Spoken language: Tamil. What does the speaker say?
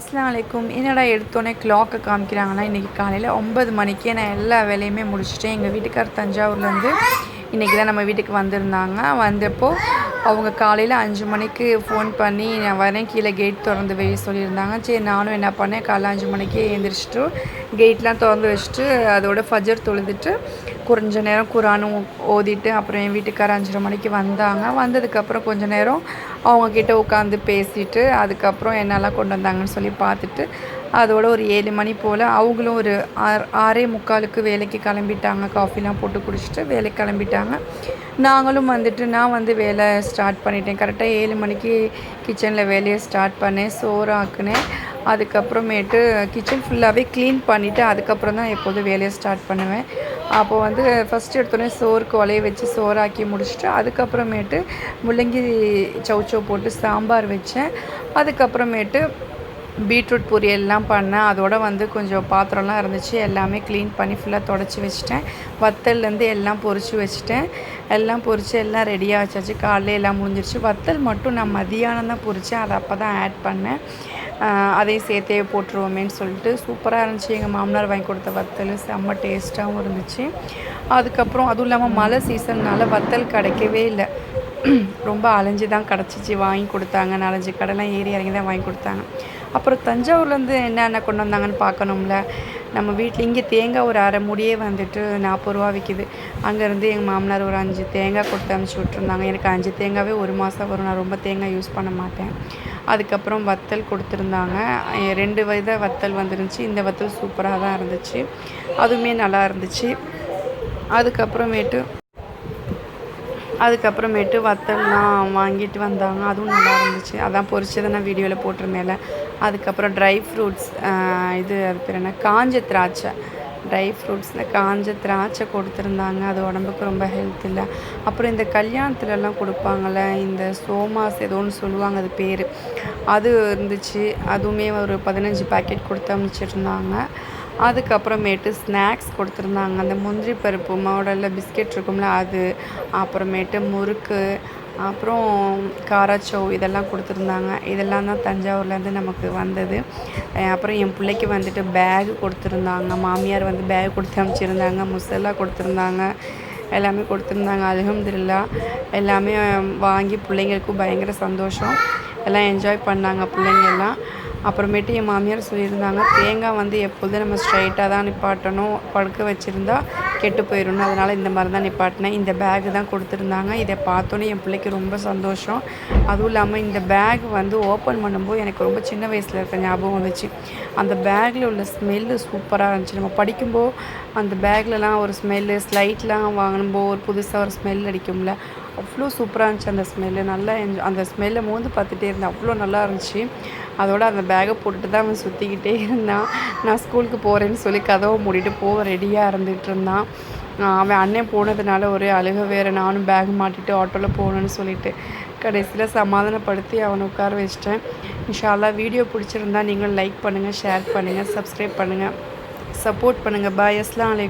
அஸ்ஸலாமு அலைக்கும். என்னடா எடுத்தோடனே கிளாக்கை காமிக்கிறாங்கன்னா, இன்றைக்கி காலையில் 9 மணிக்கே நான் எல்லா வேலையுமே முடிச்சுட்டேன். எங்கள் வீட்டுக்கார் தஞ்சாவூர்லேருந்து இன்றைக்கி தான் நம்ம வீட்டுக்கு வந்திருந்தாங்க. வந்தப்போ அவங்க காலையில் 5 மணிக்கு ஃபோன் பண்ணி நான் வரேன், கீழே கேட் திறந்து வை சொல்லியிருந்தாங்க. சரி, நானும் என்ன பண்ணேன், காலைல 5 மணிக்கே எழுந்திரிச்சிட்டு கேட்லாம் திறந்து வச்சுட்டு அதோட ஃபஜர் தொழுதுட்டு கொஞ்ச நேரம் குரானும் ஓதிட்டு அப்புறம் என் வீட்டுக்காரர் 5:30 மணிக்கு வந்தாங்க. வந்ததுக்கப்புறம் கொஞ்ச நேரம் அவங்கக்கிட்ட உட்காந்து பேசிவிட்டு அதுக்கப்புறம் என்னெல்லாம் கொண்டு வந்தாங்கன்னு சொல்லி பார்த்துட்டு அதோட ஒரு 7 மணி போல் அவங்களும் ஒரு 6:45க்கு வேலைக்கு கிளம்பிட்டாங்க. காஃபிலாம் போட்டு குடிச்சிட்டு வேலைக்கு கிளம்பிட்டாங்க. நாங்களும் வந்துட்டு நான் வந்து வேலை ஸ்டார்ட் பண்ணிட்டேன். கரெக்டாக 7 மணிக்கு கிச்சனில் வேலையை ஸ்டார்ட் பண்ணேன். சோறு ஆக்குனேன். அதுக்கப்புறமேட்டு கிச்சன் ஃபுல்லாகவே க்ளீன் பண்ணிவிட்டு அதுக்கப்புறம் தான் எப்போதும் வேலையை ஸ்டார்ட் பண்ணுவேன். அப்போது வந்து ஃபஸ்ட்டு எடுத்தோடனே சோறுக்கு உலைய வச்சு சோறாக்கி முடிச்சுட்டு அதுக்கப்புறமேட்டு முள்ளங்கி சௌச்சௌ போட்டு சாம்பார் வச்சேன். அதுக்கப்புறமேட்டு பீட்ரூட் பொரியல்லாம் பண்ணேன். அதோட வந்து கொஞ்சம் பாத்திரம்லாம் இருந்துச்சு, எல்லாமே க்ளீன் பண்ணி ஃபுல்லாக தொடச்சி வச்சுட்டேன். வத்தல்லேருந்து எல்லாம் பொரித்து வச்சுட்டேன். எல்லாம் பொரித்து எல்லாம் ரெடியாக வச்சாச்சு. காலையில் எல்லாம் முடிஞ்சிருச்சு. வத்தல் மட்டும் நான் மதியானம் தான் பொரித்தேன். அதை அப்போ தான் ஆட் பண்ணேன். அதையும் சேர்த்தே போட்டுருவோமேன்னு சொல்லிட்டு சூப்பராக இருந்துச்சு. எங்கள் மாமனார் வாங்கி கொடுத்த வத்தல் செம்ம டேஸ்ட்டாகவும் இருந்துச்சு. அதுக்கப்புறம் அதுவும் இல்லாமல் மழை சீசன்னால் வத்தல் கிடைக்கவே இல்லை. ரொம்ப அலைஞ்சு தான் கிடச்சிச்சு. வாங்கி கொடுத்தாங்க. 4-5 கடைலாம் ஏறி இறங்கி தான் வாங்கி கொடுத்தாங்க. அப்புறம் தஞ்சாவூர்லேருந்து என்னென்ன கொண்டு வந்தாங்கன்னு பார்க்கணும்ல. நம்ம வீட்டில் இங்கே தேங்காய் ஒரு அரை மூடியே வந்துட்டு 40 ரூபா விற்கிது. அங்கேருந்து எங்கள் மாமனார் ஒரு 5 தேங்காய் கொடுத்து அனுப்பிச்சி விட்ருந்தாங்க. எனக்கு 5 தேங்காவே 1 மாதம் வரும். நான் ரொம்ப தேங்காய் யூஸ் பண்ண மாட்டேன். அதுக்கப்புறம் வத்தல் கொடுத்துருந்தாங்க. 2 வித வத்தல் வந்துருந்துச்சு. இந்த வத்தல் சூப்பராக தான் இருந்துச்சு. அதுவுமே நல்லா இருந்துச்சு. அதுக்கப்புறமேட்டு வத்தல்லாம் வாங்கிட்டு வந்தாங்க. அதுவும் நல்லா இருந்துச்சு. அதான் பொரிச்சதை நான் வீடியோவில் போட்டிருந்தேன்ல. அதுக்கப்புறம் ட்ரை ஃப்ரூட்ஸ், அது பேர் என்ன, காஞ்ச திராட்சை, ட்ரை ஃப்ரூட்ஸில் காஞ்ச திராட்சை கொடுத்துருந்தாங்க. அது உடம்புக்கு ரொம்ப ஹெல்த் இல்லை. அப்புறம் இந்த கல்யாணத்துலலாம் கொடுப்பாங்கள்ல, இந்த சோமாஸ் ஏதோ ஒன்று சொல்லுவாங்க, அது பேர், அது இருந்துச்சு. அதுவுமே ஒரு 15 பேக்கெட் கொடுத்து அனுப்பிச்சிருந்தாங்க. அதுக்கப்புறமேட்டு ஸ்நாக்ஸ் கொடுத்துருந்தாங்க. அந்த முந்திரி பருப்பு மாடலில் பிஸ்கெட் இருக்கும்ல அது, அப்புறமேட்டு முறுக்கு, அப்புறம் காராச்சௌ இதெல்லாம் கொடுத்துருந்தாங்க. இதெல்லாம் தான் தஞ்சாவூர்லேருந்து நமக்கு வந்தது. அப்புறம் என் பிள்ளைக்கு வந்துட்டு பேகு கொடுத்துருந்தாங்க. மாமியார் வந்து பேக் கொடுத்து அனுப்பிச்சிருந்தாங்க. முசல்லா கொடுத்துருந்தாங்க. எல்லாமே கொடுத்துருந்தாங்க. அல்ஹம்துலில்லாஹ் எல்லாமே வாங்கி பிள்ளைங்களுக்கும் பயங்கர சந்தோஷம். எல்லாம் என்ஜாய் பண்ணாங்க பிள்ளைங்கெல்லாம். அப்புறமேட்டு என் மாமியார் சொல்லியிருந்தாங்க, தேங்காய் வந்து எப்போதும் நம்ம ஸ்ட்ரைட்டாக தான் நிப்பாட்டணும், படுக்க வச்சுருந்தா கெட்டு போயிடணும், அதனால் இந்த மாதிரி தான் நிப்பாட்டினேன். இந்த பேகு தான் கொடுத்துருந்தாங்க. இதை பார்த்தோன்னே என் பிள்ளைக்கு ரொம்ப சந்தோஷம். அதுவும் இல்லாமல் இந்த பேக் வந்து ஓப்பன் பண்ணும்போது எனக்கு ரொம்ப சின்ன வயசில் இருக்க ஞாபகம் வந்துச்சு. அந்த பேக்கில் உள்ள ஸ்மெல்லு சூப்பராக இருந்துச்சு. நம்ம படிக்கும்போது அந்த பேக்லலாம் ஒரு ஸ்மெல்லு, ஸ்லைட்லாம் வாங்கும்போது ஒரு புதுசாக ஒரு ஸ்மெல் அடிக்கும்ல, அவ்வளோ சூப்பராக இருந்துச்சு அந்த ஸ்மெல்லு. நல்லா அந்த ஸ்மெல்லை மோந்து பார்த்துட்டே இருந்தேன். அவ்வளோ நல்லா இருந்துச்சு. அதோடு அந்த பேக்கை போட்டுட்டு தான் அவன் சுற்றிக்கிட்டே இருந்தான். நான் ஸ்கூலுக்கு போகிறேன்னு சொல்லி கதவை மூடிட்டு போக ரெடியாக இருந்துகிட்டு இருந்தான். அவன் அண்ணன் போனதுனால ஒரே அழுக வேறு. நானும் பேக் மாட்டிட்டு ஆட்டோவில் போகணுன்னு சொல்லிட்டு கடைசியில் சமாதானப்படுத்தி அவனை உட்கார வச்சிட்டேன். இன்ஷா அல்லாஹ் வீடியோ பிடிச்சிருந்தா நீங்களும் லைக் பண்ணுங்கள், ஷேர் பண்ணுங்கள், சப்ஸ்கிரைப் பண்ணுங்கள், சப்போர்ட் பண்ணுங்கள். பாய். அஸ்ஸலாமு அலைக்கும்.